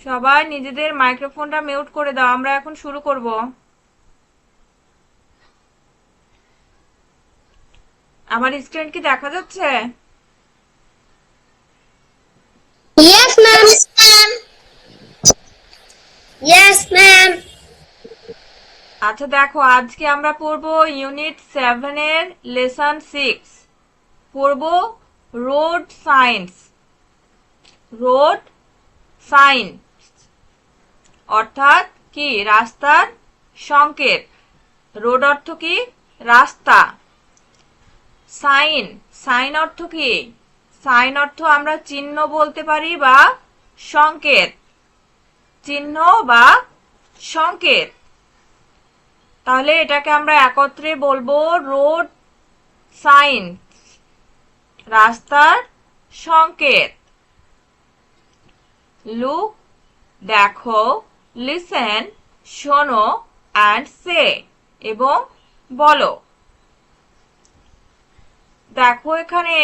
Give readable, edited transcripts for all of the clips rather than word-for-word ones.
সবাই নিজেদের মাইক্রোফোনটা মিউট করে দাও, আমরা এখন শুরু করব। আমার স্ক্রিন কি দেখা যাচ্ছে? Yes, ma'am. Yes, ma'am. আচ্ছা দেখো, আজকে আমরা পড়ব ইউনিট 7 এর লেসন 6। পড়ব রোড সাইন্স। রোড সাইন অর্থাৎ কি? রাস্তার সংকেত। রোড অর্থ কি? রাস্তা। সাইন, সাইন অর্থ কি? সাইন অর্থ আমরা চিহ্ন বলতে পারি বা সংকেত। চিহ্ন বা সংকেত। তাহলে এটাকে আমরা একত্রে বলবো রোড সাইন, রাস্তার সংকেত। লুক, দেখো, লিসেন, শোনো, অ্যান্ড সে, এবং বলো। দেখো এখানে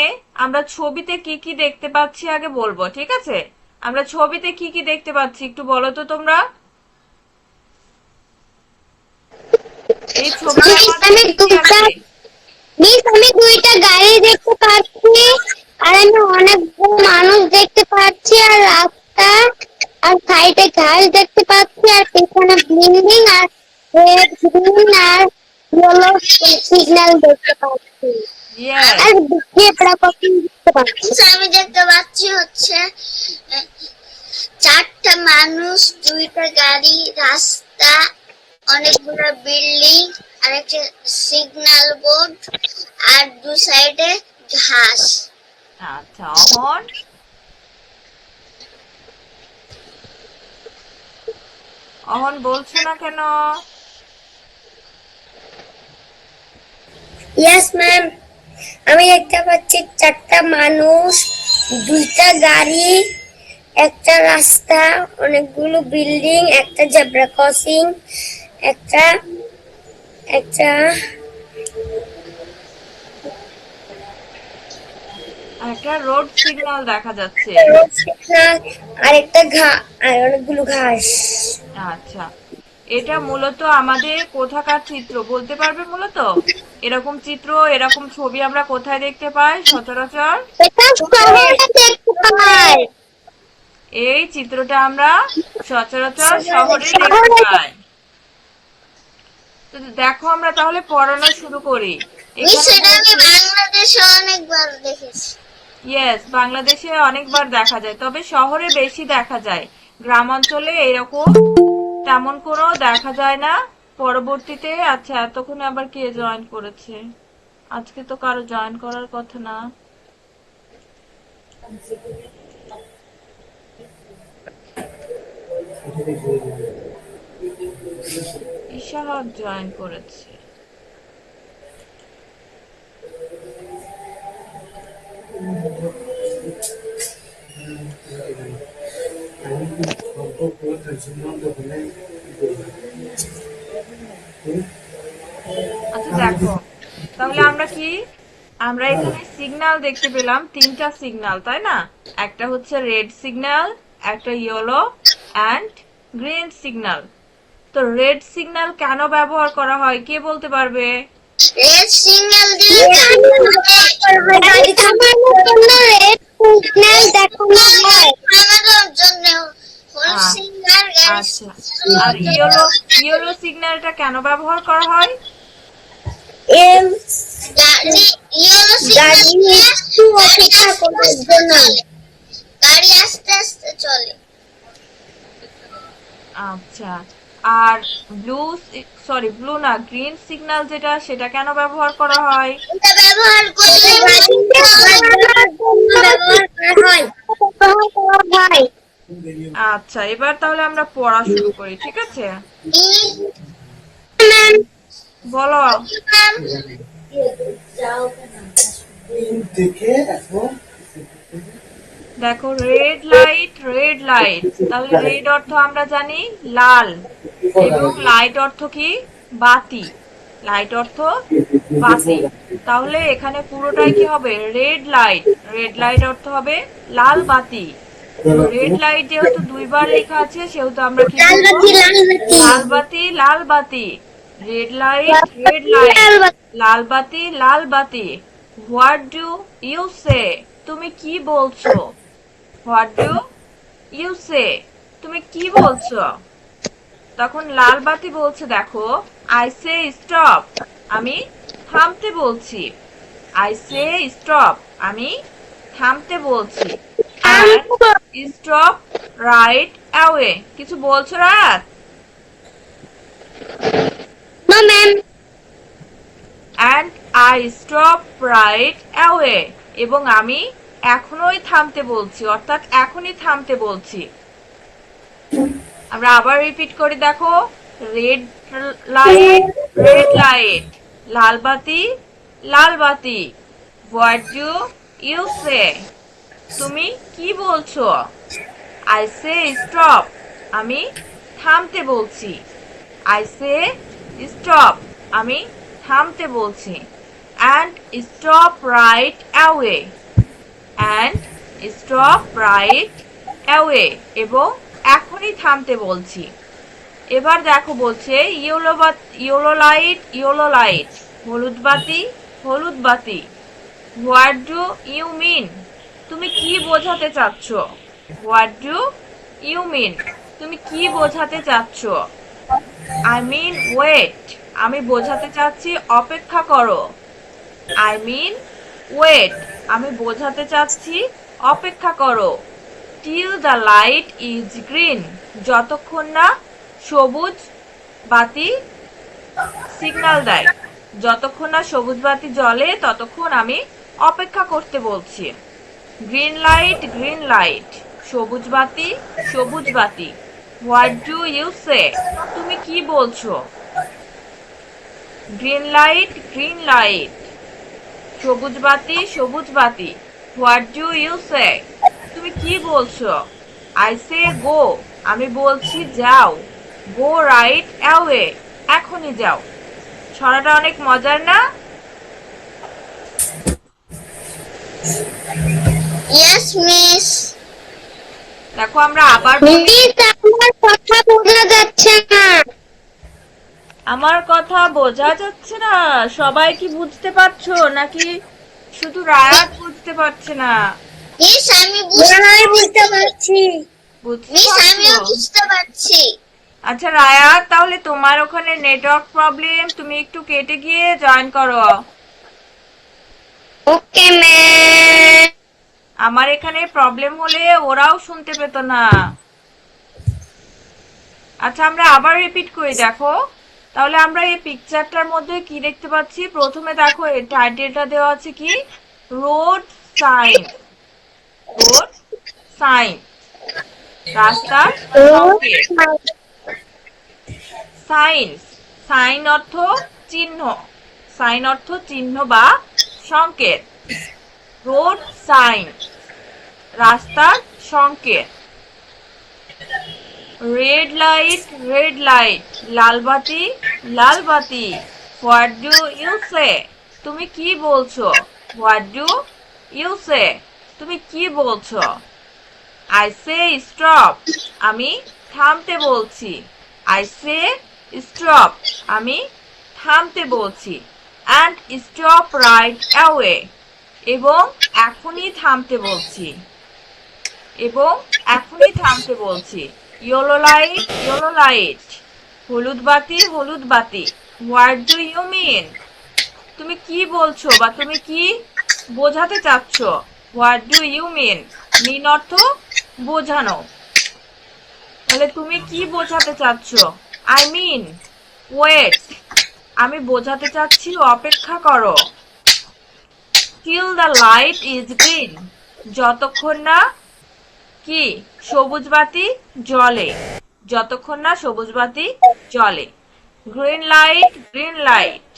আমরা ছবিতে কি কি দেখতে পাচ্ছি আগে বলবো, ঠিক আছে? আমরা ছবিতে কি কি দেখতে পাচ্ছি একটু বলো তো তোমরা। এই ছবিটার মধ্যে কি কি আছে? আমি দুইটা গাড়ি দেখতে পাচ্ছি, আর আমি অনেকগুলো মানুষ দেখতে পাচ্ছি, আর রাস্তা, আর সাইডে ঘাস দেখতে পাচ্ছি, আর পেছনে বিল্ডিং, আর রেড, গ্রিন, আর ইয়েলো সিগন্যাল দেখতে পাচ্ছি। ইয়েস। আর জেব্রা ক্রসিং দেখতে পাচ্ছি। আমি দেখতে পাচ্ছি হচ্ছে চারটা মানুষ, দুইটা গাড়ি, রাস্তা, অনেকগুলো বিল্ডিং, আর একটা সিগন্যাল বোর্ড, আর দু সাইডে ঘাস। আচ্ছা, অহন। অহন বলছো না কেন? ইয়েস ম্যাম, আমি দেখতে পাচ্ছি চারটা মানুষ, দুইটা গাড়ি, একটা রাস্তা, অনেকগুলো বিল্ডিং, একটা জেব্রা ক্রসিং, একটা একটা একটা রোড সিগন্যাল দেখা যাচ্ছে। রোড সিগন্যাল, আর একটা আর অনেকগুলো ঘাস। আচ্ছা, এটা মূলত আমাদের কোথাকার চিত্র বলতে পারবে? মূলত এরকম চিত্র, এরকম ছবি আমরা কোথায় দেখতে পাই সচরাচর? এটা শহরে দেখতে পাই। এই চিত্রটা আমরা সচরাচর শহরে দেখতে পাই। তো দেখো আমরা তাহলে পড়ানো শুরু করি। সেটা আমি বাংলাদেশে অনেকবার দেখেছি। ইয়েস, বাংলাদেশে অনেকবার দেখা যায়, তবে শহরে বেশি দেখা যায়। গ্রাম অঞ্চলে এরকম তেমন কোনো দেখা যায় না। পরবর্তীতে আচ্ছা, এতক্ষণে আবার কে জয়েন করেছে? আজকে তো কারো জয়েন করার কথা না। ইশাহাক জয়েন করেছে। আচ্ছা দেখো, তাহলে আমরা কি, আমরা এখানে সিগন্যাল দেখতে পেলাম, তিনটা সিগন্যাল, তাই না? একটা হচ্ছে রেড সিগন্যাল, একটা ইয়েলো অ্যান্ড গ্রিন সিগন্যাল। তো রেড সিগন্যাল কেন ব্যবহার করা হয় কে বলতে পারবে? রেড সিগন্যাল দিলে গাড়ি থামানোর জন্য রেড সিগন্যাল দেখানো হয়। থামানোর জন্য হলুদ সিগন্যাল আচ্ছা, আর ইয়েলো, ইয়েলো সিগন্যালটা কেন ব্যবহার করা হয়? এম গাড়ি ইয়েলো সিগন্যাল একটু অপেক্ষা করার জন্য, গাড়ি আস্তে আস্তে চলে। আচ্ছা, আর ব্লু, সরি ব্লু না, গ্রিন সিগন্যাল যেটা, সেটা কেন ব্যবহার করা হয়? এটা ব্যবহার করলে ব্যবহার করা হয়। আচ্ছা, এবার তাহলে আমরা পড়া শুরু করি, ঠিক আছে? বলো। দেখো, রেড লাইট, রেড লাইট, তাহলে রেড অর্থ আমরা জানি লাল, এবং লাইট অর্থ কি? বাতি। লাইট অর্থ বাতি। তাহলে এখানে পুরোটাই কি হবে? Red light. রেড লাইট অর্থ হবে লাল বাতি। রেড লাইট যেহেতু দুইবার লেখা আছে সেহেতু আমরা কি লাল বলবো? বাতি লাল বাতি লাল বাতি লাল বাতি। Red light red light. লাল বাতি লাল বাতি লাল বাতি। What do you say? তুমি কি বলছো? What do you say? তুমি কি বলছো? তখন লাল বাতি বলছে দেখো, আই সে স্টপ, আমি থামতে বলছি। আই সে স্টপ, আমি থামতে বলছি। And stop right away. কিছু বলছো রাত? No ma'am and I stop right away. এবং আমি এখনই থামতে বলছি, অর্থাৎ এখনই থামতে বলছি। আমরা আবার রিপিট করি দেখো, রেড লাইট রেড লাইট। লাল বাতি লাল বাতি। What do you say? তুমি কি বলছো? আই সে স্টপ, আমি থামতে বলছি। আই সে স্টপ, আমি থামতে বলছি। And stop right away. And stop right away. এবং এখনই থামতে বলছি। এবার দেখো বলছে ইয়েলো লাইট ইয়েলো লাইট। হলুদ বাতি হলুদ বাতি। What do you mean? তুমি কি বোঝাতে চাচ্ছ? What do you mean? তুমি কি বোঝাতে চাচ্ছ? আই মিন ওয়েট, আমি বোঝাতে চাচ্ছি অপেক্ষা করো। আই মিন ওয়েট, আমি বোঝাতে চাচ্ছি অপেক্ষা করো। Till the light is green, যতক্ষণ না সবুজ বাতি সিগন্যাল দেয়। যতক্ষণ না সবুজ বাতি জ্বলে ততক্ষণ আমি অপেক্ষা করতে বলছি। Green light green light. সবুজ বাতি সবুজ বাতি। What do you say? তুমি কি বলছো? Green light green light. সবুজ বাতি সবুজ বাতি। What do you say? তুমি কি বলছো? আই সে গো, আমি বলছি যাও। গো রাইট অ্যাওয়ে, এখনই যাও। ছড়াটা অনেক মজার না? ইয়েস মিস দেখো আমরা আবার বলি। মিস আমার কথা বোঝা যাচ্ছে না আমার কথা বোঝা যাচ্ছে না? সবাই কি বুঝতে পারছো নাকি শুধু রায়াত বুঝতে পারছে না? মিস আমি বুঝতে পারছি বুঝতে মিস আমিও পারছো? বুঝতে পারছি আচ্ছা রায়াত, তাহলে তোমার ওখানে নেটওয়ার্ক প্রবলেম, তুমি একটু কেটে গিয়ে জয়েন করো। ওকে ম্যাম আমার এখানে প্রবলেম হলে ওরাও শুনতে পেত না। আচ্ছা আমরা আবার রিপিট করি দেখো। তাহলে আমরা এই পিকচারটার মধ্যে কি দেখতে পাচ্ছি? প্রথমে দেখো এই টাইটেলটা দেওয়া আছে কি? Road sign. রোড সাইন, রাস্তার সংকেত। সাইন, সাইন অর্থ চিহ্ন। সাইন অর্থ চিহ্ন বা সংকেত। রোড সাইন, রাস্তার সংকেত। Red light red light. লাল বাতি লাল বাতি। What do you say? তুমি কি বলছো? What do you say? তুমি কি বলছো? আই সে স্টপ, আমি থামতে বলছি। আই সে স্টপ, আমি থামতে বলছি। অ্যান্ড স্টপ রাইট অ্যাওয়ে, এবং এখনই থামতে বলছি। এবং এখনই থামতে বলছি। Yellow light yellow light. হলুদ বাতি হলুদ বাতি। What do you mean? তুমি কি বলছো বা তুমি কি বোঝাতে চাচ্ছ? What do you mean? Mean অর্থ বোঝানো। তাহলে তুমি কি বোঝাতে চাচ্ছ? আই মিন ওয়েট, আমি বোঝাতে চাচ্ছি অপেক্ষা করো। Till the light is green, যতক্ষণ না কি সবুজ বাতি জ্বলে। যতক্ষণ না সবুজ বাতি জ্বলে। Green light green light.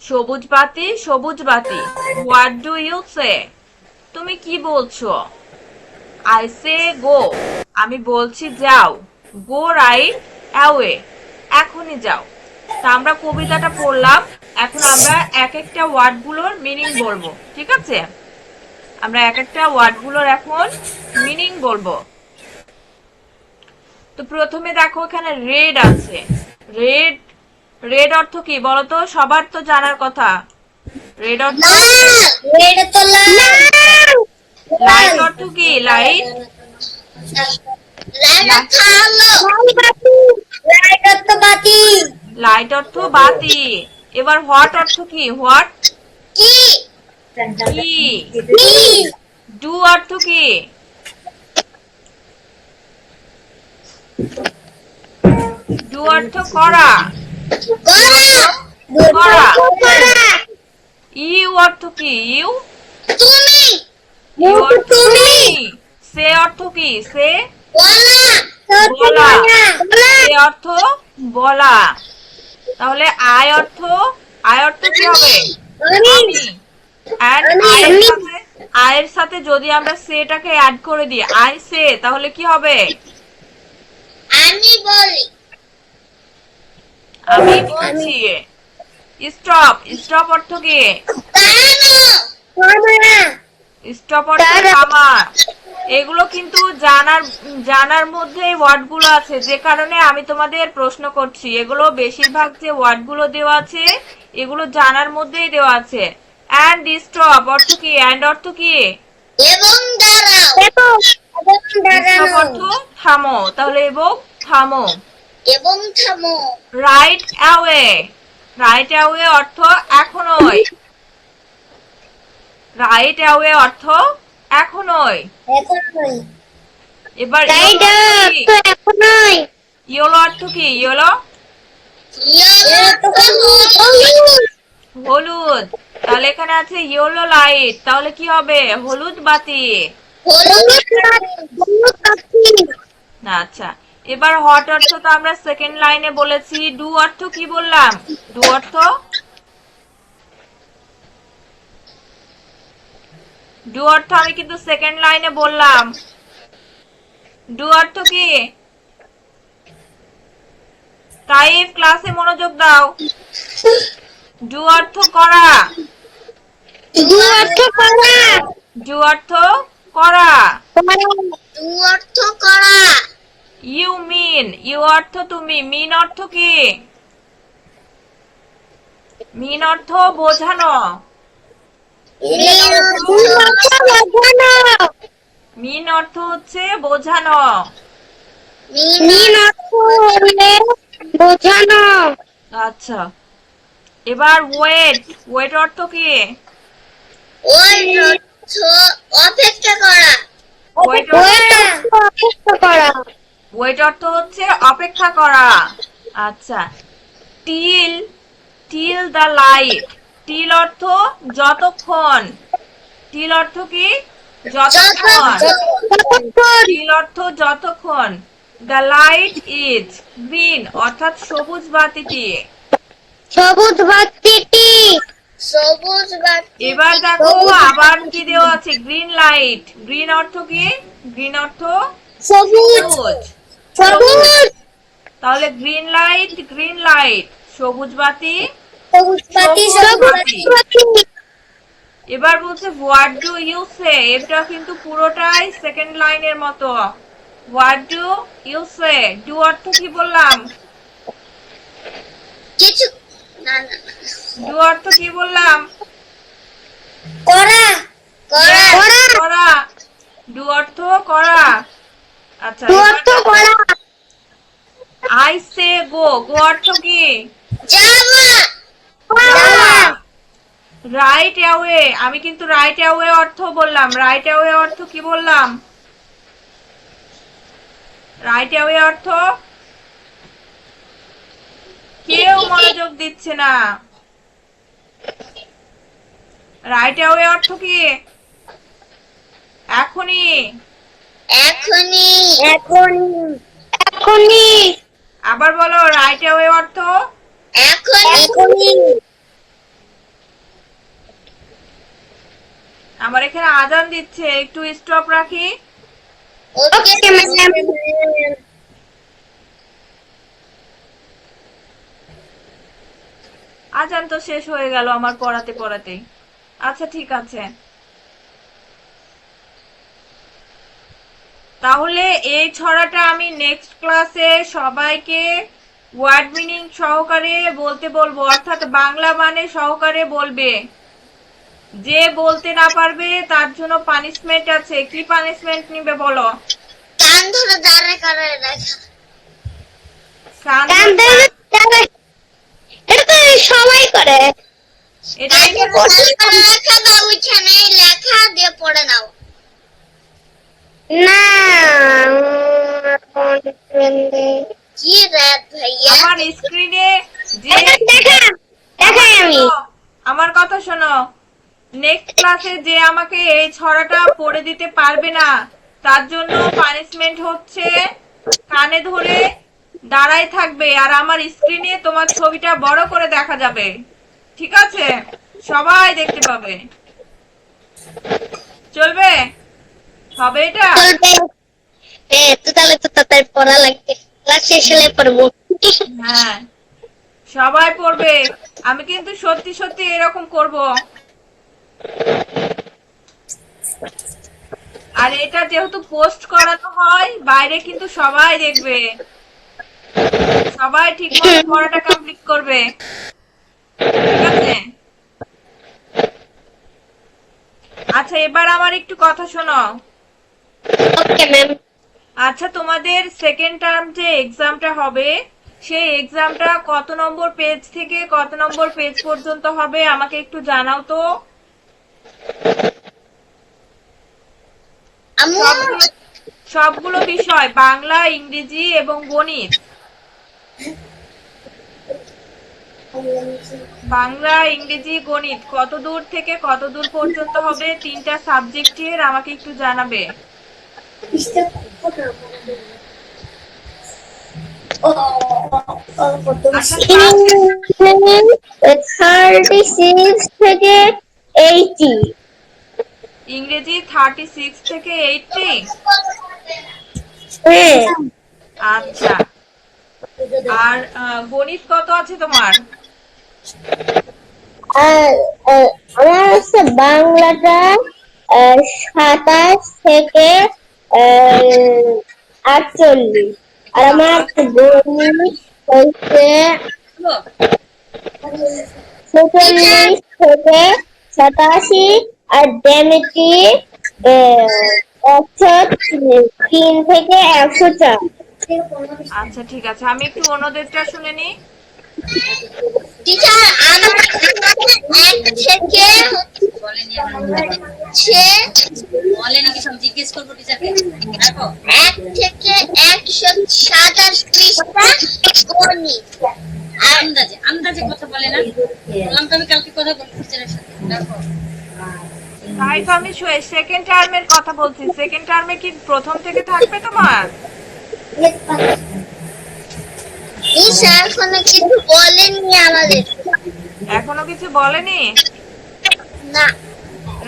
সবুজ বাতি সবুজ বাতি। What do you say? তুমি কি বলছো? আই সে গো, আমি বলছি যাও। গো রাইট অ্যাওয়ে, এখনই যাও। তা আমরা কবিতাটা পড়লাম, এখন আমরা এক একটা ওয়ার্ড গুলোর মিনিং বলবো, ঠিক আছে? আমরা এক একটা ওয়ার্ডগুলোর এখন মিনিং বলবো। তো প্রথমে দেখো এখানে রেড আছে। রেড, রেড অর্থ কি বলতো? সবার তো জানার কথা। রেড অর্থ রেড তো লাল। লাইট অর্থ কি? লাইট, লাইট আলো। লাইট তো বাতি। লাইট অর্থ বাতি। এবার হোয়াট অর্থ কি? হোয়াট, কি? কি। কি? ডু অর্থ কি? ডু অর্থ করা। করা। করা। ইউ অর্থ কি? ইউ, তুমি। ইউ অর্থ তুমি। তুমি। সে অর্থ কি? সে, বলা। বলা। সে অর্থ বলা। তাহলে আই অর্থ, আই অর্থ কি হবে? আমি। And আয়ের সাথে যদি আমরা সেটাকে অ্যাড করে দিই, আই সে, তাহলে কি হবে? আমি বলি। আমি বলছি। স্টপ, স্টপ অর্থ কি? স্টপ অর্থ থামা। এগুলো কিন্তু জানার মধ্যে ওয়ার্ডগুলো আছে, যে কারণে আমি তোমাদের প্রশ্ন করছি। এগুলো বেশিরভাগ যে ওয়ার্ডগুলো দেওয়া আছে এগুলো জানার মধ্যেই দেওয়া আছে। অ্যান্ড স্টপ অর্থ কি? অ্যান্ড অর্থ কি? এবং দাঁড়াও। স্টপ অর্থ থামো, তাহলে এবং থামো। এবং থামো। রাইট অ্যাওয়ে, রাইট অ্যাওয়ে অর্থ এখনই। রাইট অ্যাওয়ে অর্থ এখনই। এখনই। এবার এখনই। ইয়েলো অর্থ কি? ইয়েলো, হলুদ। তাহলে এখানে আছে ইয়েলো লাইট, তাহলে কি হবে? হলুদ বাতি। আচ্ছা, এবার হট অর্থ তো আমরা সেকেন্ড লাইনে বলেছি। ডু অর্থ কি বললাম? ডু অর্থ, ডু অর্থ আমি কিন্তু সেকেন্ড লাইনে বললাম। ডু অর্থ কি? তাইফ ক্লাসে মনোযোগ দাও। ডু অর্থ করা। ডু অর্থ করা। ডু অর্থ করা। ডু অর্থ করা। ইউ মিন, ইউ অর্থ তুমি। মিন অর্থ কি? মিন অর্থ বোঝানো। মিন অর্থ হচ্ছে বোঝানো। মিন অর্থ হলে বোঝানো। আচ্ছা, এবার ওয়েট, ওয়েট অর্থ কি? ওয়েট অর্থ অপেক্ষা করা। ওয়েট অপেক্ষা করা। ওয়েট অর্থ হচ্ছে অপেক্ষা করা। আচ্ছা, till, till the light. Till অর্থ যতক্ষণ। টিল অর্থ কি? যতক্ষণ। টিল অর্থ যতক্ষণ। দ্য লাইট ইজ গ্রিন অর্থাৎ সবুজ বাতিটি। সবুজ বাতিটি। সবুজ বাতি। এবার দেখো আবার কি দেওয়া আছে? Green light. গ্রিন অর্থ কি? গ্রিন অর্থ সবুজ। সবুজ। তাহলে গ্রিন লাইট, গ্রিন লাইট, সবুজ বাতি, সবুজ বাতি। সবুজ বাতি। এবার বলছে হোয়াট ডু ইউ সে। এটা কিন্তু পুরোটাই সেকেন্ড লাইনের মতো। What do you say. ডু অর্থ কি বললাম? কিছু না। ডু অর্থ কি বললাম? করা। করা। করা। ডু অর্থ করা। আচ্ছা, ডু অর্থ করা। আই সে গো। গো অর্থ কি? যাওয়া। রাইট অ্যাওয়ে, আমি কিন্তু রাইট অ্যাওয়ে অর্থ বললাম। রাইট অ্যাওয়ে অর্থ কি বললাম? রাইট অ্যাওয়ে অর্থ, কেউ মনোযোগ দিচ্ছে না। রাইট অ্যাওয়ে অর্থ কি? এখনই। এখনই। এখনই। এখনই। আবার বলো, রাইট অ্যাওয়ে অর্থ এখনই। আমার এখানে আজান দিচ্ছে, একটু স্টপ রাখি। Okay ma'am. আজান তো শেষ হয়ে গেল আমার পড়াতে পড়াতে। আচ্ছা ঠিক আছে। তাহলে এই ছড়াটা আমি নেক্সট ক্লাসে সবাইকে ওয়ার্ড মিনিং সহকারে বলতে বলবো, অর্থাৎ বাংলা মানে সহকারে বলবে। যে বলতে না পারবে তার জন্য পানিশমেন্ট আছে। কি পানিশমেন্ট নিবে বলো? কান ধরে দাঁড়ে করে রাখা। কান কান ধরে ধরে দাঁড়ে, এটা তো সবাই করে। এটা কানে পড়ে রাখা বা ওইখানে লেখা দিয়ে পড়ে নাও। না কি রাত ভাইয়া, আমার স্ক্রিনে যে দেখা দেখাই আমি। আমার কথা শোনো, নেক্সট ক্লাসে যে আমাকে এই ছড়াটা পড়ে দিতে পারবে না তার জন্য পানিশমেন্ট হচ্ছে কানে ধরে দাঁড়ায় থাকবে, আর আমার স্ক্রিনে তোমার ছবিটা বড় করে দেখা যাবে। ঠিক আছে? সবাই দেখতে পাবে। চলবে? হবে এটা? চলবে। তো তাহলে তো তাড়াতাড়ি পড়া লাগবে, ক্লাস শেষ হলে পড়বো। হ্যাঁ, সবাই পড়বে। আমি কিন্তু সত্যি সত্যি এরকম করব। আর এটা যেহেতু পোস্ট করানো হয় বাইরে, কিন্তু সবাই দেখবে, সবাই ঠিক মতো পড়াটা কমপ্লিট করবে। ঠিক আছে? আচ্ছা, এবার আমার একটু কথা শোনো। Okay ma'am. আচ্ছা, তোমাদের সেকেন্ড টার্ম যে এক্সামটা হবে সেই এক্সামটা কত নম্বর পেজ থেকে কত নম্বর পেজ পর্যন্ত হবে আমাকে একটু জানাও তো। সবগুলো বিষয়, বাংলা, ইংরেজি এবং গণিত। বাংলা, ইংরেজি, গণিত কত দূর থেকে কত দূর পর্যন্ত হবে, তিনটা সাবজেক্টের আমাকে একটু জানাবে। আচ্ছা, 36 থেকে 80। ইংরেজি 36 থেকে 80। আচ্ছা, আর গণিত কত আছে তোমার? আমার হচ্ছে বাংলাটা 27 থেকে 48, আর আমার গণিত হচ্ছে 46 থেকে 87, আর জ্যামিতি 103 থেকে 104। আচ্ছা, ঠিক আছে, আমি একটু অন্যদেরটা শুনে নি। টিচার আমার এক থেকে বলেনি কি, সব জিজ্ঞেস করবো টিচারকে। দেখো 1 থেকে 127 পৃষ্ঠা গণিত। আন্দাজে আন্দাজে কথা বলে না, বললাম তো আমি কালকে কথা বলবো টিচারের সাথে। দেখো তাই তো আমি সেকেন্ড টার্মের কথা বলছি। সেকেন্ড টার্মে কি প্রথম থেকে থাকবে তোমার? এখনো কিছু বলেনি আমাদের। এখনো কিছু বলেনি? না।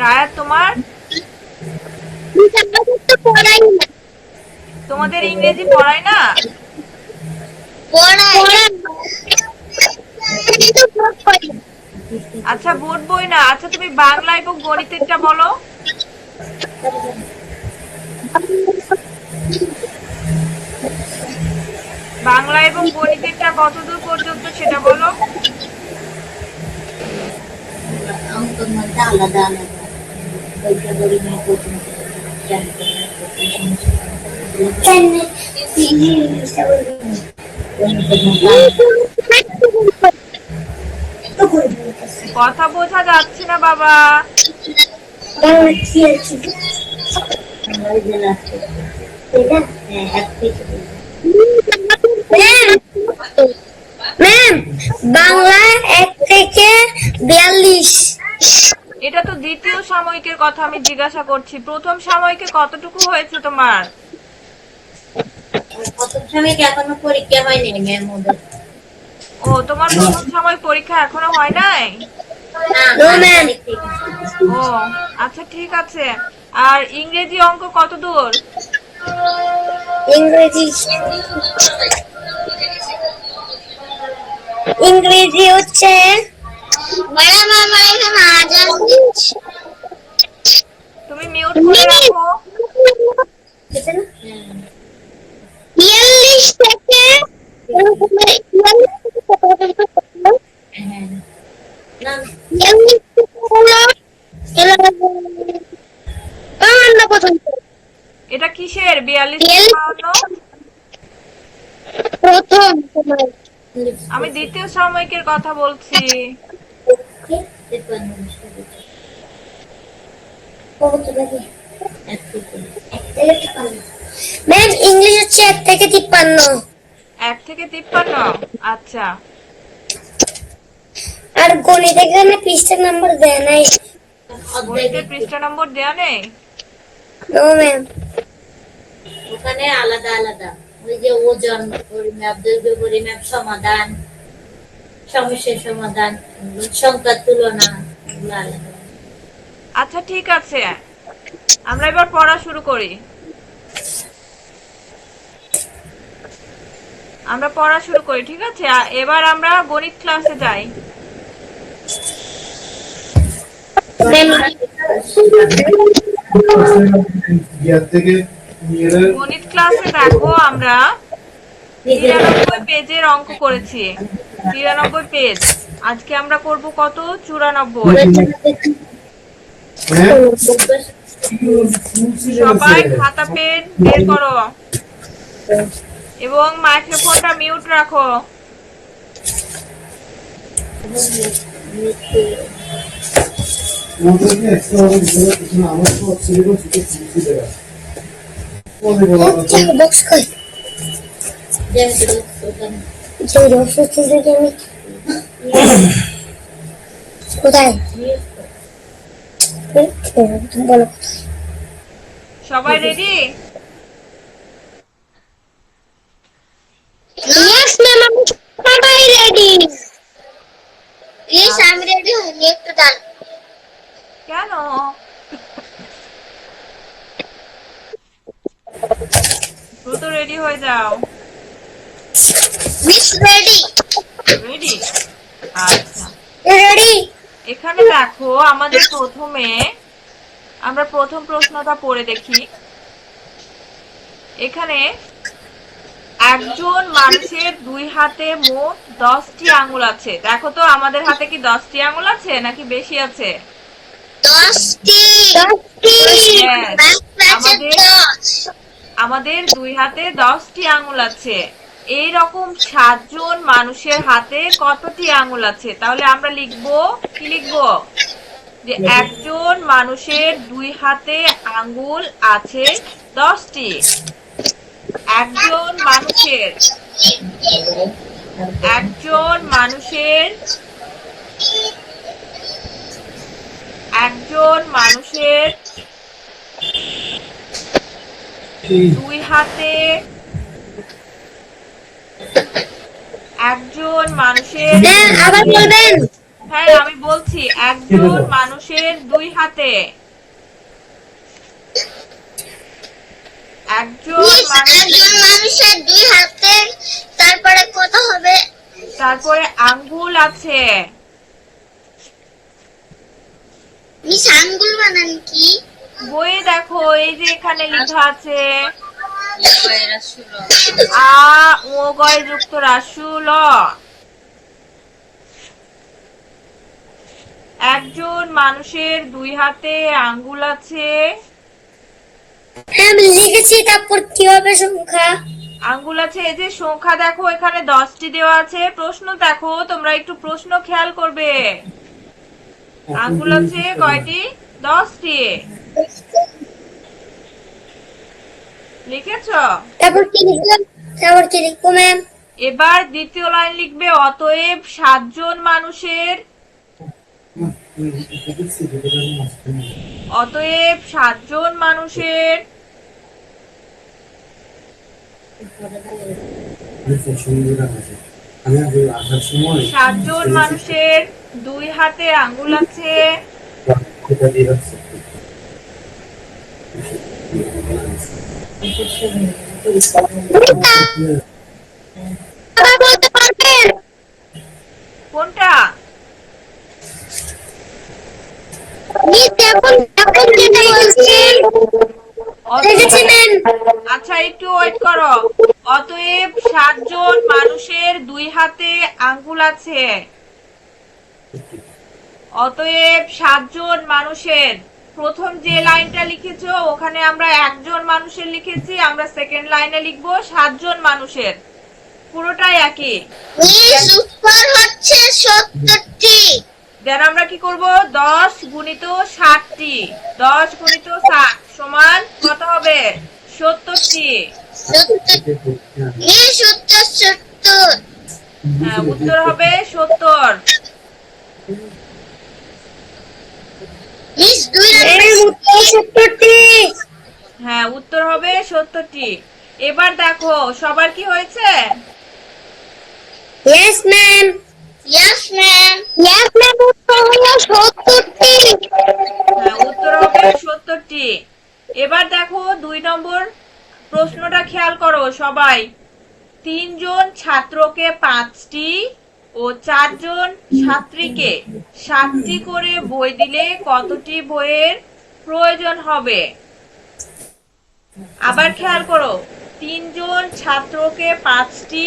রায়াত, তোমার? পড়াই না। তোমাদের ইংরেজি পড়ায় না? আচ্ছা, বোর্ড বই না। আচ্ছা, তুমি বাংলা এবং গণিতেরটা বলো। বাংলা এবং গণিতেরটা কতদূর পর্যন্ত সেটা বলো। আলাদা আলাদা কথা বোঝা যাচ্ছে না বাবা। ম্যাম বাংলা 1 থেকে 42। এটা তো দ্বিতীয় সাময়িকের কথা আমি জিজ্ঞাসা করছি। প্রথম সাময়িকে কতটুকু হয়েছে তোমার? প্রথম সাময়িক এখনো পরীক্ষা হয়নি ম্যাম ওদের। ও, তোমার প্রথম সাময়িক পরীক্ষা এখনো হয় নাই? No ma'am. ও আচ্ছা, ঠিক আছে। আর ইংরেজি অঙ্ক কত দূর? ইংরেজি হচ্ছে ম্যাডাম আমার এখানে আজান দিচ্ছে। তুমি মিউট করে রাখো। আছে না? হ্যাঁ 42 থেকে 42 থেকে কত পর্যন্ত করলো? হ্যাঁ না 42 থেকে হলো 52 পর্যন্ত। এটা কিসের 42 থেকে 52? 42 প্রথম তোমার আমি দ্বিতীয় সাময়িকের কথা বলছি। ম্যাম ইংলিশ হচ্ছে 1 থেকে 53 1 থেকে 53। আচ্ছা, আর গণিত এখানে পৃষ্ঠা নাম্বার দেয় নাই। গণিতের পৃষ্ঠা নম্বর দেয়া নেই। No ma'am. ওখানে আলাদা আলাদা ওই যে ওজন পরিমাপ, দৈর্ঘ্য পরিমাপ, সমাধান, সমস্যার সমাধান, সংখ্যার তুলনা, এগুলো আলাদা। আচ্ছা ঠিক আছে, আমরা এবার পড়া শুরু করি। ঠিক আছে, এবার আমরা গণিত ক্লাসে যাই। গণিত ক্লাসে দেখো আমরা 93 পেজের অঙ্ক করেছি। 93 পেজ। আজকে আমরা করব কত? 94। সবাই খাতা পেন বের করো এবং মাইক্রোফোনটা মিউট রাখো। বক্স কই কোথায় বলো। সবাই রেডি? ইয়েস ম্যাম, আমি সবাই রেডি। প্লিজ আমি রেডি হইনি, একটু দাঁড়ান। কেন? দ্রুত রেডি হয়ে যাও। Miss ready. রেডি? আচ্ছা, রেডি। এখানে দেখো আমাদের আমরা প্রথম প্রশ্নটা পড়ে দেখি। এখানে একজন মানুষের 2 হাতে মোট 10টি আঙ্গুল আছে। দেখো তো আমাদের হাতে কি 10টি আঙ্গুল আছে নাকি বেশি আছে? 10টি। Yes. আমাদের 2 হাতে 10টি আঙ্গুল আছে। এই রকম 7 জন মানুষের হাতে কতটি আঙ্গুল আছে? তাহলে আমরা লিখবো, কি লিখবো? যে একজন মানুষের 2 হাতে আঙ্গুল আছে 10টি। একজন মানুষের 2 হাতে আবার বলবেন। হ্যাঁ আমি বলছি, একজন মানুষের 2 হাতে মানুষের 2 হাতে তারপরে কত হবে? তারপরে আঙ্গুল আছে। মিস আঙ্গুল বানান কি? বইয়ে দেখো, এই যে এখানে লেখা আছে আ ও গয় যুক্ত রাসু ল। একজন মানুষের 2 হাতে আঙ্গুল আছে। হ্যাঁ আমি লিখেছি, তারপর কি হবে সংখ্যা? আঙ্গুল আছে, এই যে সংখ্যা দেখো এখানে 10টি দেওয়া আছে। প্রশ্ন দেখো, তোমরা একটু প্রশ্ন খেয়াল করবে। আঙ্গুল আছে কয়টি? 10টি। লিখেছো? তারপর কি লিখবো ম্যাম? এবার দ্বিতীয় লাইন লিখবে, অতএব 7 জন মানুষের 2 হাতে আঙ্গুল আছে। আবার বলতে পারবেন? কোনটা? মিস এখন যেটা বলছেন লিখেছি অতএব, ম্যাম। আচ্ছা একটু ওয়েট করো। অতএব 7 জন মানুষের 2 হাতে আঙ্গুল আছে। অতএব 7 জন মানুষের, প্রথম যে লাইনটা লিখেছো ওখানে আমরা 1 জন মানুষের লিখেছি, আমরা সেকেন্ড লাইনে লিখবো 7 জন মানুষের। পুরোটাই একই। মিস উত্তর হচ্ছে 70টি। দেন আমরা কি করব, 10 গুণিত 60টি, 10 গুণিত 60 সমান কত হবে, 70টি। মিস উত্তর 70। হ্যাঁ, উত্তর হবে 70। মিস 2 ম্যাম উত্তর 70টি। হ্যাঁ, উত্তর হবে 70টি। এবার দেখো সবার কি হয়েছে। Yes ma'am. Yes ma'am. Yes ma'am উত্তর হলো 70টি। হ্যাঁ, উত্তর হবে 70টি। এবার দেখো 2 নম্বর প্রশ্নটা খেয়াল করো সবাই। 3 জন ছাত্রকে 5টি ও 4 জন ছাত্রীকে 7টি করে বই দিলে কতটি বইয়ের প্রয়োজন হবে। আবার খেয়াল করো, 3 জন ছাত্রকে 5টি,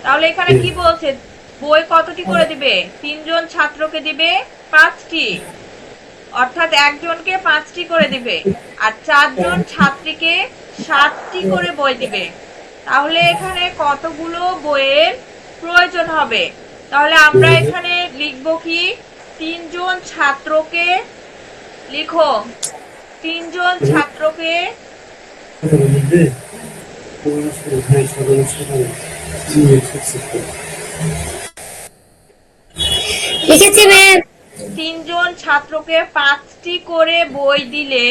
তাহলে এখানে কি বলছে, বই কতটি করে দিবে, 3 জন ছাত্রকে দিবে 5টি, অর্থাৎ একজনকে 5টি করে দিবে, আর 4 জন ছাত্রীকে 7টি করে বই দিবে। তাহলে এখানে কতগুলো বইয়ের প্রয়োজন হবে। তাহলে আমরা এখানে লিখবো কি, 3 জন ছাত্রকে, লিখো 3 জন ছাত্রকে লিখেছি ম্যাম। 3 জন ছাত্রকে 5টি করে বই দিলে,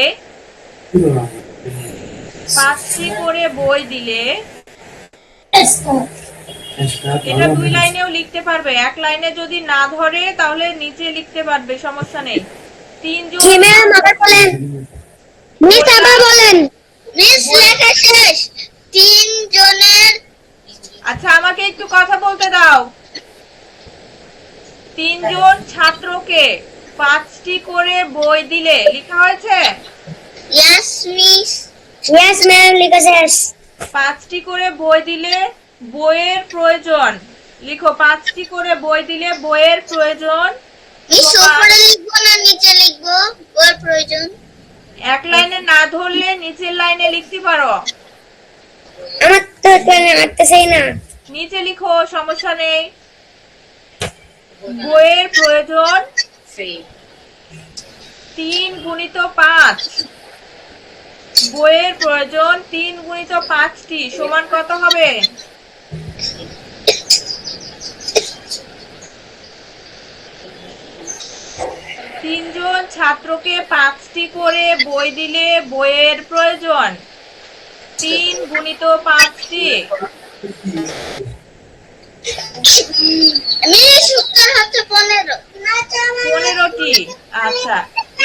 5টি করে বই দিলে, এটা 2 লাইনেও লিখতে পারবে, 1 লাইনে যদি না ধরে তাহলে নিচে লিখতে পারবে, সমস্যা নেই। 3 জি জন, ম্যাম আবার বলেন। মিস আবার বলেন। মিস লেখা শেষ। 3 জনের। আচ্ছা আমাকে একটু কথা বলতে দাও। 3 জন ছাত্রকে 5টি করে বই দিলে, লেখা হয়েছে। Yes miss. ইয়েস ম্যাম লেখা শেষ। 5টি করে বই দিলে বইয়ের প্রয়োজন, লিখো 5টি করে বই দিলে বইয়ের প্রয়োজন মিস সমান, উপরে লিখবো না নিচে লিখবো ওর প্রয়োজন। 1 লাইনে না ধরলে নিচের লাইনে লিখতে পারো, আমার তো মানে আটতেছেই না। নিচে লিখো, সমস্যা নেই। বইয়ের প্রয়োজন 3 গুণিত 5, বইয়ের প্রয়োজন 3 গুণিত 5টি সমান কত হবে, তিন জন ছাত্রকে 5টি করে বই দিলে বইয়ের প্রয়োজন 3 গুণিত 5টি, মিস উত্তর হচ্ছে 15। 15টি। আচ্ছা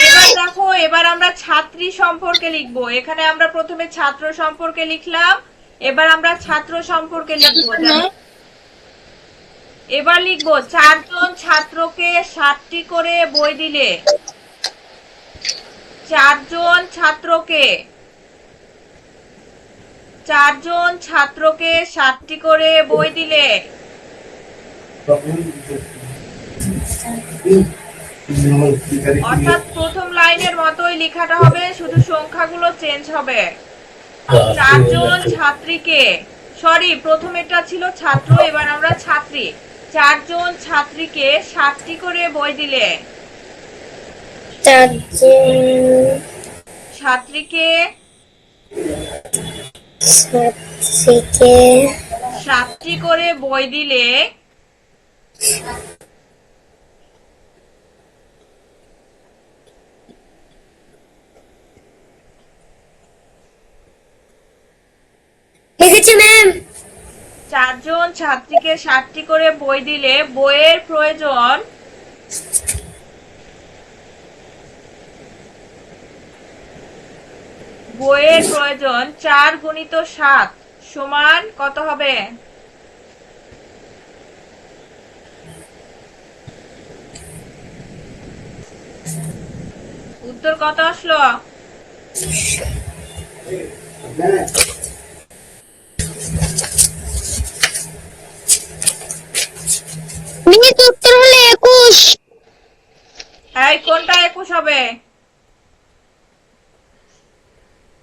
এবার দেখো, এবার আমরা ছাত্রী সম্পর্কে লিখবো। এখানে আমরা প্রথমে ছাত্র সম্পর্কে লিখলাম, এবার আমরা ছাত্র সম্পর্কে লিখবো। এবার লিখবো 4 জন ছাত্রকে 7টি করে বই দিলে, 4 জন ছাত্রকে, 4 জন ছাত্রকে 7টি করে বই দিলে, অর্থাৎ প্রথম লাইনের মতোই লেখাটা হবে, শুধু সংখ্যাগুলো চেঞ্জ হবে। 4 জন ছাত্রীকে, সরি প্রথমেরটা ছিল ছাত্র, এবার আমরা ছাত্রী। 4 জন ছাত্রীকে 7টি করে বই দিলে, 4 ছাত্রীকে ছাত্রীকে 7টি করে বই দিলে, লিখেছি ম্যাম। 4 জন ছাত্রীকে 7টি করে বই দিলে বইয়ের প্রয়োজন, বইয়ের প্রয়োজন 4 গুণিত 7 সমান কত হবে, উত্তর কত আসলো, মিস উত্তর হলো 21। এই কোনটা 21 হবে?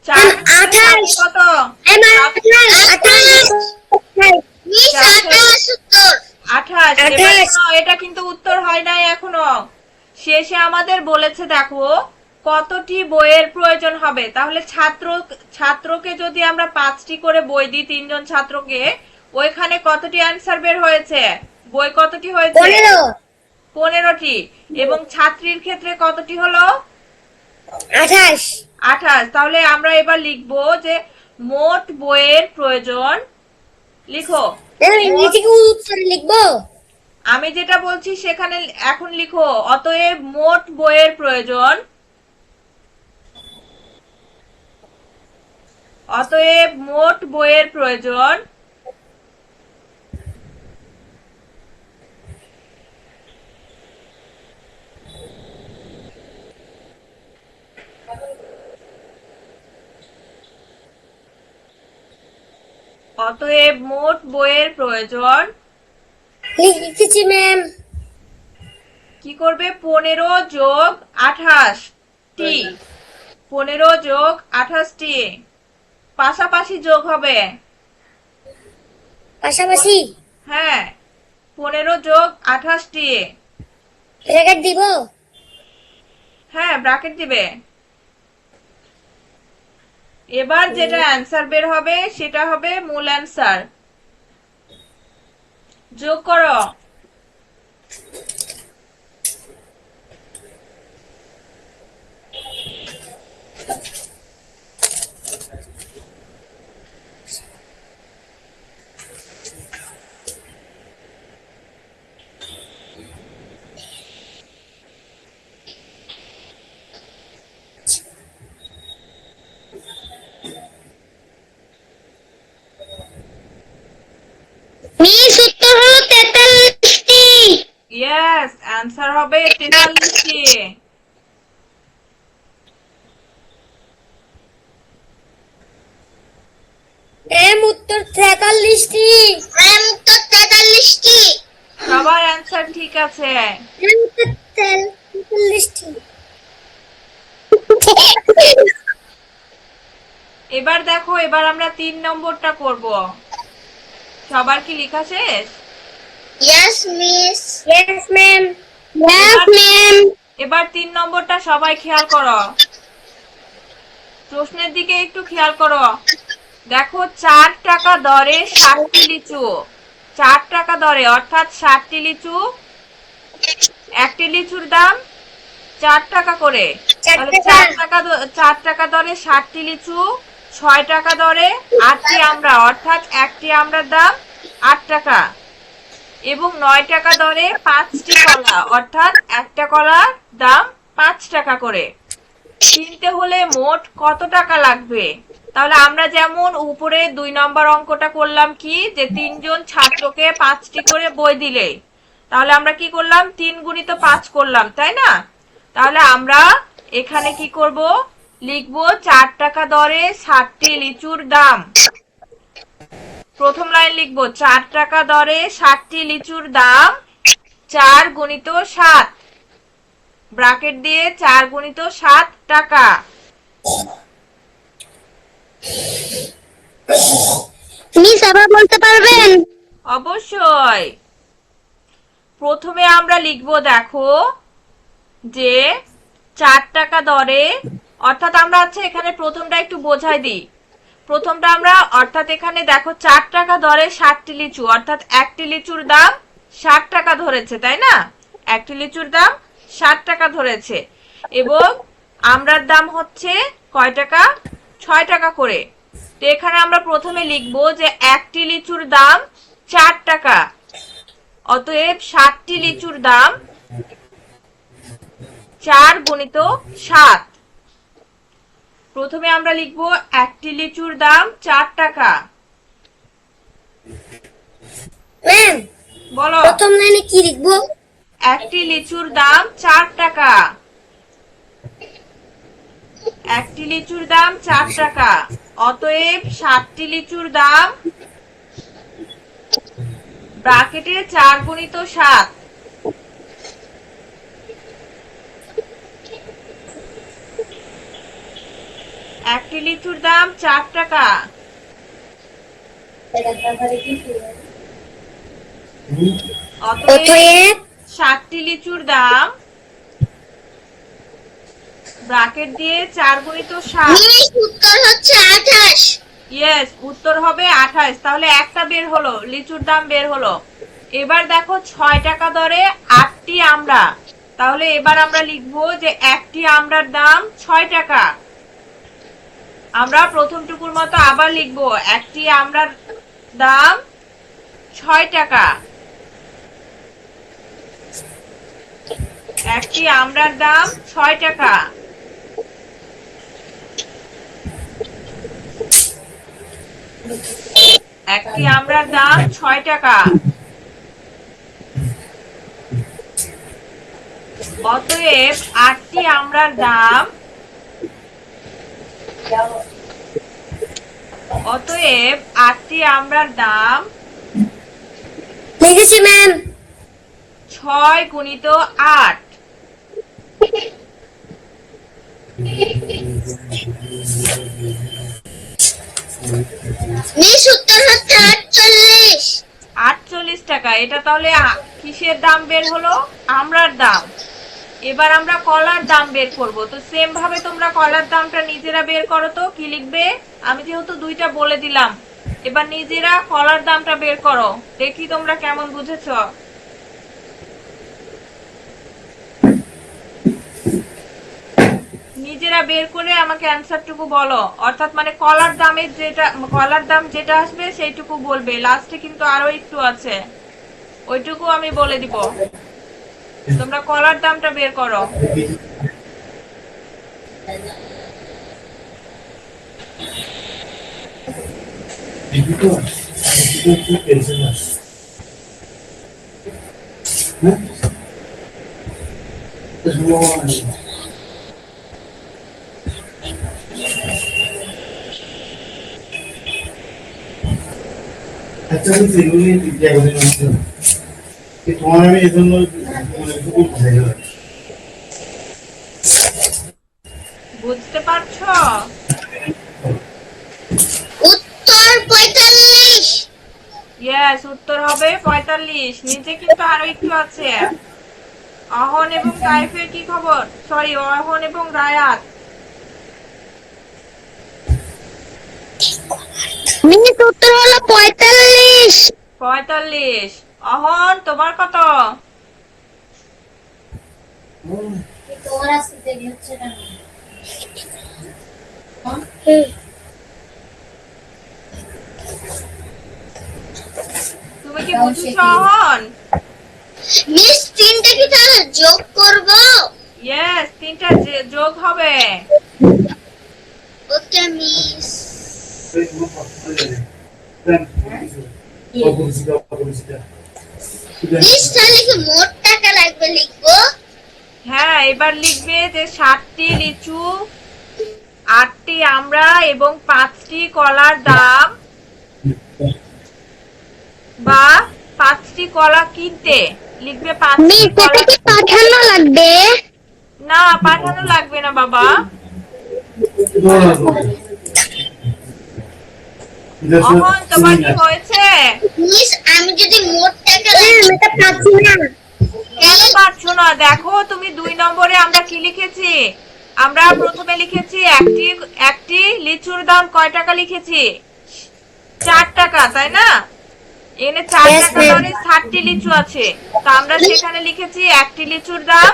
4 28। কত? এবার 28। মিস চার 28 উত্তর। 28। এবার 28। শোনো, এটা কিন্তু উত্তর হয় নাই এখনো। শেষে আমাদের বলেছে দেখো কতটি বইয়ের প্রয়োজন হবে। তাহলে ছাত্রকে যদি আমরা 5টি করে বই দিই, 3জন ছাত্রকে, ওইখানে কতটি অ্যান্সার বের হয়েছে? বই কতটি হয়েছে? 15। 15টি। এবং ছাত্রীর ক্ষেত্রে কতটি হলো? 28। 28। তাহলে আমরা এবার লিখবো যে মোট বইয়ের প্রয়োজন। লিখো। নিজেকে উত্তর লিখবো। আমি যেটা বলছি সেখানে এখন লিখো, অতএব মোট বইয়ের প্রয়োজন। অতএব মোট বইয়ের প্রয়োজন অতএব মোট বইয়ের প্রয়োজন লিখেছি ম্যাম। কি করবে? 15 যোগ 28 টি। 15 যোগ 28 টি পাশাপাশি যোগ হবে। পাশাপাশি। হ্যাঁ, 15 যোগ 28 টি। ব্র্যাকেট দিব। হ্যাঁ, ব্র্যাকেট দিবে। এবার যেটা অ্যান্সার বের হবে সেটা হবে মূল অ্যান্সার। যোগ করো। মিস উত্তর হলো 43টি। ইয়েস, অ্যান্সার হবে 43টি। এম উত্তর 43টি। এম উত্তর 43টি। সবার অ্যান্সার ঠিক আছে। এম উত্তর 43টি। এবার দেখো, এবার আমরা 3 নম্বরটা করব। সবার কি লেখা শেষ? Yes miss. Yes ma'am. Yes ma'am. এবার 3 নম্বরটা সবাই খেয়াল করো। প্রশ্নের দিকে একটু খেয়াল করো। দেখো, 4 টাকা দরে 60টি লিচু। 4 টাকা দরে অর্থাৎ 60টি লিচু। একটি লিচুর দাম 4 টাকা করে। তাহলে 4 টাকা দরে 60টি লিচু, 6 টাকা দরে 8টি আমড়া, অর্থাৎ একটি আমড়ার দাম 8 টাকা। এবং 9 টাকা দরে 5টি কলা, অর্থাৎ একটা কলার দাম 5 টাকা করে। কিনতে হলে মোট কত টাকা লাগবে? তাহলে আমরা যেমন উপরে 2 নম্বর অঙ্কটা করলাম কি, যে 3জন ছাত্রকে 5টি করে বই দিলে, তাহলে আমরা কি করলাম? 3 গুণিত 5 করলাম, তাই না? তাহলে আমরা এখানে কি করব? লিখবো 4 টাকা দরে 60টি লিচুর দাম। প্রথম লাইন লিখবো 4 টাকা দরে 60টি লিচুর দাম 4 গুণিত 7, ব্র্যাকেট দিয়ে 4 গুণিত 7 টাকা। মিস আবার বলতে পারবেন? অবশ্যই। প্রথমে আমরা লিখবো দেখো যে 4 টাকা দরে, অর্থাৎ আমরা আচ্ছা এখানে প্রথমটা একটু বোঝাই দিই। প্রথমটা আমরা, অর্থাৎ এখানে দেখো 4 টাকা দরে 60টি লিচু, অর্থাৎ একটি লিচুর দাম 60 টাকা ধরেছে, তাই না? একটি লিচুর দাম 60 টাকা ধরেছে। এবং আমড়ার দাম হচ্ছে কয় টাকা? 6 টাকা করে। তো এখানে আমরা প্রথমে লিখবো যে একটি লিচুর দাম 4 টাকা। অতএব 60টি লিচুর দাম 4 গুণিত 7। প্রথমে আমরা লিখবো একটি লিচুর দাম 4 টাকা। ম্যাম বলো। প্রথম লাইনে কি লিখবো? একটি লিচুর দাম 4 টাকা। একটি লিচুর দাম 4 টাকা, অতএব 60টি লিচুর দাম ব্র্যাকেটে 4 গুণিত 7। একটি লিচুর দাম 4 টাকা, অতএব অতএব 60টি লিচুর দাম ব্র্যাকেট দিয়ে 4 গুণিত 7। মিস উত্তর হচ্ছে 28। ইয়েস, উত্তর হবে 28। তাহলে একটা বের হলো, লিচুর দাম বের হলো। এবার দেখো 6 টাকা দরে 8টি আমড়া। তাহলে এবার আমরা লিখবো যে একটি আমড়ার দাম 6 টাকা। আমরা প্রথমটুকুর মতো আবার লিখবো, একটি আমড়ার দাম 6 টাকা। একটি আমড়ার দাম 6 টাকা। একটি আমড়ার দাম 6 টাকা। অতএব 8টি আমড়ার দাম, অতএব 8টি আমড়ার দাম লিখেছি ম্যাম। 6 গুণিত 8। মিস উত্তর হচ্ছে 48। 48 টাকা। এটা তাহলে কিসের দাম বের হলো? আমড়ার দাম। এবার আমরা কলার দাম বের করব। তো সেম ভাবে তোমরা কলার দামটা নিজেরা বের করো তো। কি লিখবে? আমি যেহেতু দুইটা বলে দিলাম, এবার নিজেরা কলার দামটা বের করো, দেখি তোমরা কেমন বুঝেছো। নিজেরা বের করে আমাকে অ্যান্সারটুকু বলো, অর্থাৎ মানে কলার দামের যেটা, কলার দাম যেটা আসবে সেইটুকু বলবে। লাস্টে কিন্তু আরো একটু আছে, ওইটুকু আমি বলে দিব। তোমরা কলার দামটা বের করো। আচ্ছা আমি সেগুলো নিয়ে চিন্তা করে নিচ্ছিলাম যে তোমার আমি এই জন্য মানে খুব ভালো লাগে। বুঝতে পারছো? উত্তর 45। ইয়েস, উত্তর হবে 45। নিচে কিন্তু আরো একটু আছে। অহন এবং কাইফের কি খবর? সরি, অহন এবং রায়াত। মিস উত্তর হলো 45। 45। অহন, তোমার কত? তোমার আসতে দেরি হচ্ছে কেন? তুমি কি বুঝছো অহন? মিস তিনটা কি তাহলে যোগ করব? ইয়েস, তিনটা যোগ হবে। ওকে মিস। মিস তাহলে কি মোট টাকা লাগবে লিখবো? হ্যাঁ, এবার লিখবে যে 7টি লিচু, 8টি আমড়া এবং 5টি কলার দাম, বা 5টি কলা কিনতে লিখবে 5টি মিস এটা কলা। কি পাঠানো লাগবে? না, পাঠানো লাগবে না বাবা। অহন, তোমার কি হয়েছে? মিস আমি যদি মোট টাকা লাগবে এটা পাচ্ছি না। কেন পারছো না? দেখো, তুমি 2 নম্বরে আমরা কি লিখেছি? আমরা প্রথমে লিখেছি একটি একটি লিচুর দাম কয় টাকা লিখেছি? 4 টাকা, তাই না? এখানে 4 Yes, টাকা ma'am. দরে 60টি লিচু আছে। তো আমরা সেখানে লিখেছি একটি লিচুর দাম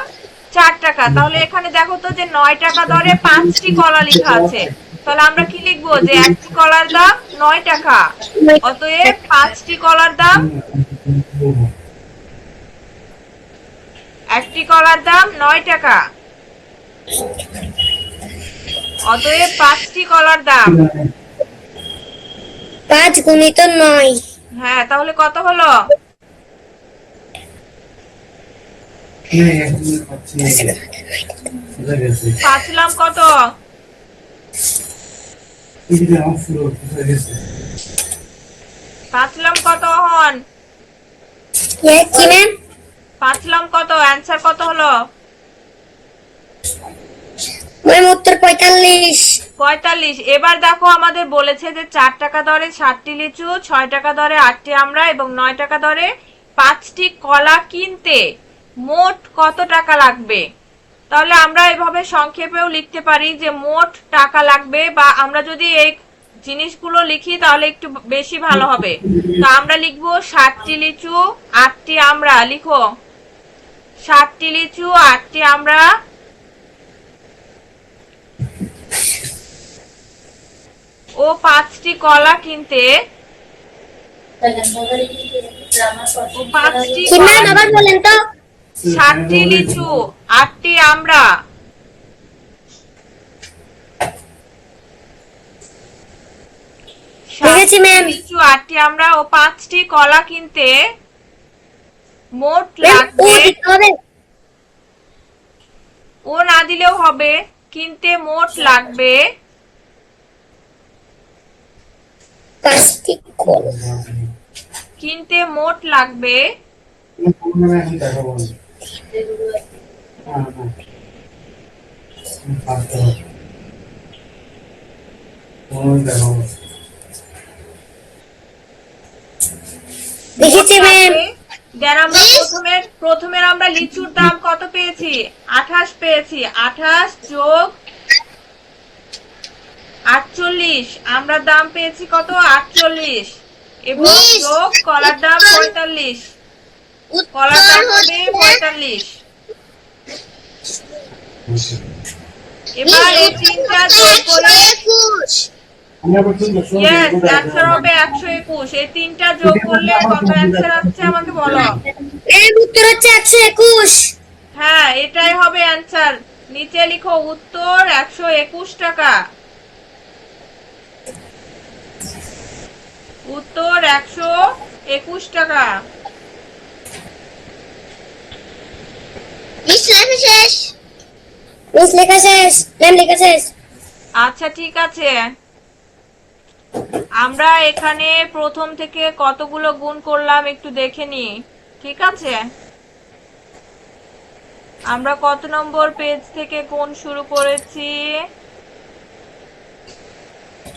4 টাকা। তাহলে এখানে দেখো তো যে 9 টাকা দরে 5টি কলা লেখা আছে। তাহলে আমরা কি লিখবো? যে একটি কলার দাম 9 টাকা। অতএব 5টি কলার দাম, একটি কলার দাম 9 টাকা। অতএব 5টি কলার দাম। 5 গুণিত 9। হ্যাঁ, তাহলে কত হলো? পাঁচলাম কত? এই যে আমার ফুল হয়ে গেছে। পাঁচলাম কত হন? কি ম্যাম? পাঁচলাম কত? অ্যান্সার কত হলো? ম্যাম উত্তর 45। 45। এবার দেখো আমাদের বলেছে যে 4 টাকা দরে 60টি লিচু, 6 টাকা দরে 8টি আমড়া এবং 9 টাকা দরে 5টি কলা কিনতে মোট কত টাকা লাগবে। তাহলে আমরা এভাবে সংক্ষেপেও লিখতে পারি যে মোট টাকা লাগবে, বা আমরা যদি এই জিনিসগুলো লিখি তাহলে একটু বেশি ভালো হবে। তো আমরা লিখবো 60টি লিচু 8টি আমড়া। লিখো 60টি লিচু 8টি আমড়া ও 5টি কলা কিনতে ও 5টি কি ম্যাম আবার বলেন তো? 60টি লিচু 8টি আমড়া লিখেছি ম্যাম। লিচু 8টি আমড়া ও 5টি কলা কিনতে মোট ম্যাম ও লাগবে। দিতে হবে। ও না দিলেও হবে, কিনতে মোট লাগবে 5টি কলা। কিনতে মোট লাগবে এখন দেখাবো না। না, না। পারতে হবে। দেখাবো। লিখেছি ম্যাম। দেন আমরা প্রথমের আমরা লিচুর দাম কত পেয়েছি? 28 পেয়েছি। 28 যোগ 48, আমরা দাম পেয়েছি কত? 48 এবং যোগ কলার দাম 45। কলার দাম হবে 45। এবার এই তিনটা যোগ করে আমরা পর্যন্ত ইয়েস অ্যান্সার হবে 121। এই তিনটা যোগ করলে কত অ্যান্সার আসছে আমাকে বলো। এর উত্তর হচ্ছে 121। হ্যাঁ, এটাই হবে অ্যান্সার। নিচে লিখো উত্তর 121 টাকা। উত্তর 121 টাকা। মিস লেখা শেষ। মিস লেখা শেষ। ম্যাম লেখা শেষ। আচ্ছা ঠিক আছে, আমরা এখানে প্রথম থেকে কতগুলো গুণ করলাম একটু দেখে নি। ঠিক আছে, আমরা কত নম্বর পেজ থেকে গুণ শুরু করেছি?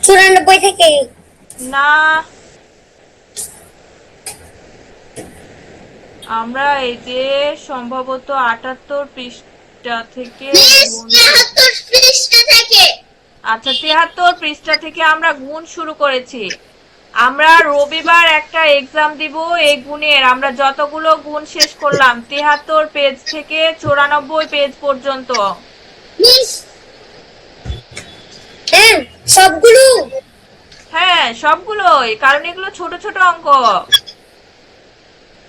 94 থেকে। না, আমরা এই যে সম্ভবত 78 পৃষ্ঠা থেকে গুণ। 73 পৃষ্ঠা থেকে। আচ্ছা 73 পৃষ্ঠা থেকে আমরা গুণ শুরু করেছি। আমরা রবিবার একটা এক্সাম দিব এই গুণের। আমরা যতগুলো গুণ শেষ করলাম 73 পেজ থেকে 94 পেজ পর্যন্ত। মিস সবগুলো? হ্যাঁ সবগুলোই, কারণ এগুলো ছোট ছোট অঙ্ক।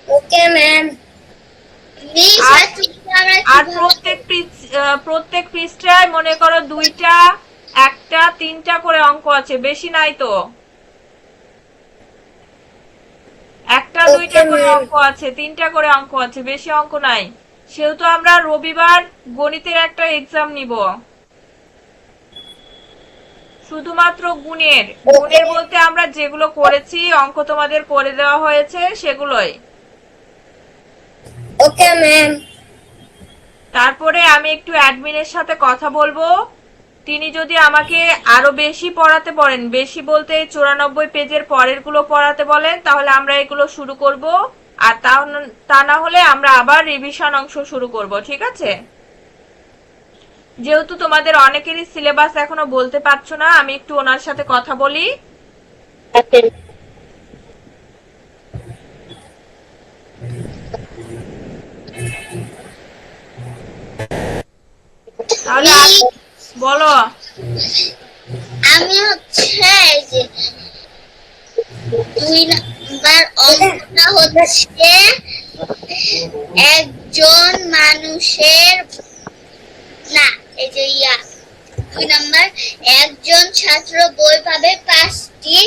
Okay ma'am. মিস আর প্রত্যেক পৃষ্ঠায় মনে করো 2টা 1টা 3টা করে অঙ্ক আছে, বেশি নাই তো। 1টা 2টা করে অঙ্ক আছে, 3টা করে অঙ্ক আছে, বেশি অঙ্ক নাই। সেহেতু আমরা রবিবার গণিতের একটা এক্সাম নিব শুধুমাত্র গুণের। গুণের বলতে আমরা যেগুলো করেছি, অঙ্ক তোমাদের করে দেওয়া হয়েছে সেগুলোই। Okay ma'am. তারপরে আমি একটু অ্যাডমিনের সাথে কথা বলবো, তিনি যদি আমাকে আরো বেশি পড়াতে বলেন, বেশি বলতে 94 পেজের পরের গুলো পড়াতে বলেন, তাহলে আমরা এগুলো শুরু করব। আর তা না হলে আমরা আবার রিভিশন অংশ শুরু করব। ঠিক আছে, যেহেতু তোমাদের অনেকেরই সিলেবাস এখনো বলতে পারছো না, আমি একটু ওনার সাথে কথা বলি। তাহলে বলো। আমি হচ্ছে যে 2 নাম্বার অঙ্কটা হচ্ছে একজন মানুষের না এই যে 2 নাম্বার একজন ছাত্র বই পাবে 5টি,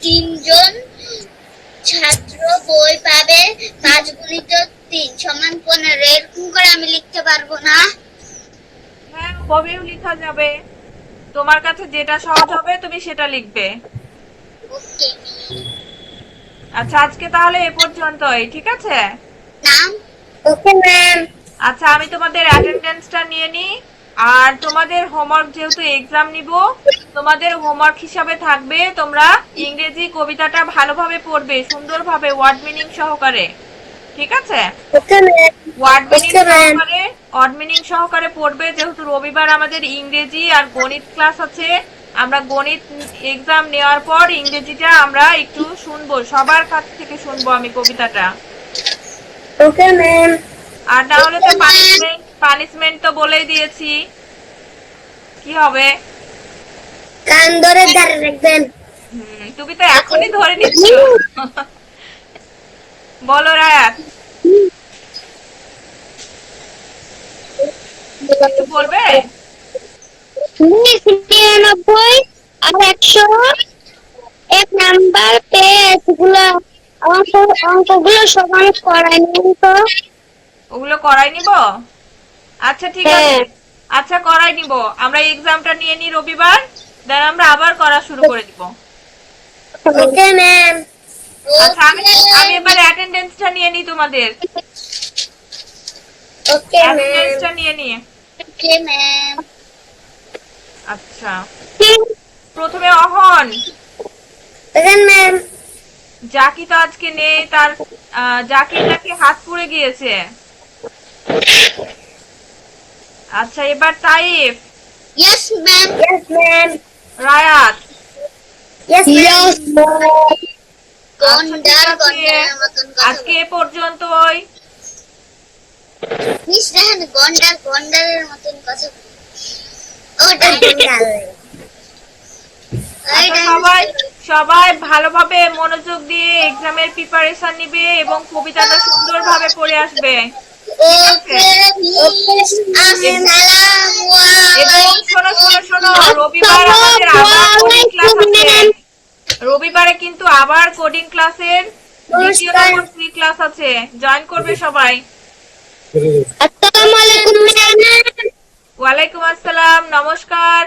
3জন ছাত্র বই পাবে 5 গুণিত 3 সমান 15। এরকম করে আমি লিখতে পারবো না? হ্যাঁ, কবেও লেখা যাবে। তোমার কাছে যেটা সহজ হবে তুমি সেটা লিখবে। ওকে আচ্ছা, আজকে তাহলে এ পর্যন্তই, ঠিক আছে? ম্যাম। Okay ma'am. আচ্ছা, আমি তোমাদের অ্যাটেন্ডেন্সটা নিয়ে নিই। আর তোমাদের হোমওয়ার্ক, যেহেতু এক্সাম নিব, তোমাদের হোমওয়ার্ক হিসাবে থাকবে তোমরা ইংরেজি কবিতাটা ভালোভাবে পড়বে, সুন্দরভাবে ওয়ার্ড মিনিং সহকারে, ঠিক আছে? Okay ma'am. Word meaning okay ma'am. সহকারে, ওয়ার্ড মিনিং সহকারে পড়বে, যেহেতু রবিবার আমাদের ইংরেজি আর গণিত ক্লাস আছে। আমরা গণিত এক্সাম নেওয়ার পর ইংরেজিটা আমরা একটু শুনবো, সবার কাছ থেকে শুনবো আমি কবিতাটা। Okay ma'am. আর না হলে তো পানিশমেন্ট তো বলেই দিয়েছি। কি হবে? কান ধরে ধারে রাখবেন। তুমি তো এখনই ধরে নিচ্ছ। বলো রায়াত, কিছু বলবে? 99 আর 100 এক নাম্বার পেজগুলো অঙ্কগুলো সমান করাই নিন তো। ওগুলো করাই নিব? আচ্ছা ঠিক আছে, হ্যাঁ। আচ্ছা করাই নিব। আমরা এক্সামটা নিয়ে নিই রবিবার, দেন আমরা আবার করা শুরু করে দিব। Okay ma'am. আচ্ছা, আমি এবার অ্যাটেন্ডেন্সটা নিয়ে নিই তোমাদের। Okay ma'am. অ্যাটেন্ডেন্সটা নিয়ে নিয়ে। Okay ma'am. আচ্ছা, প্রথমে অহন। Okay ma'am. জাকি তো আজকে নেই, তার জাকির নাকি হাত পুড়ে গিয়েছে। আচ্ছা, এবার Taif. Yes ma'am. Yes ma'am. Rayat. Yes ma'am. আচ্ছা, ঠিক আছে, আজকে এ পর্যন্তই। মিস রাহান গন্ডারের মতন কথা বলে। ওটা গন্ডার। আচ্ছা, সবাই সবাই ভালোভাবে মনোযোগ দিয়ে এক্সামের প্রিপারেশন নিবে এবং কবিতাটা সুন্দরভাবে পড়ে আসবে। ওকে মিস আসসালামু এবং শোনো শোনো শোনো, রবিবার আমাদের আবার কোডিং ক্লাস আছে। রবিবারে কিন্তু আবার কোডিং ক্লাসের দ্বিতীয় নম্বর ফ্রি ক্লাস আছে, জয়েন করবে সবাই। আসসালামু আলাইকুম ম্যাম। ওয়ালাইকুম আসসালাম, নমস্কার।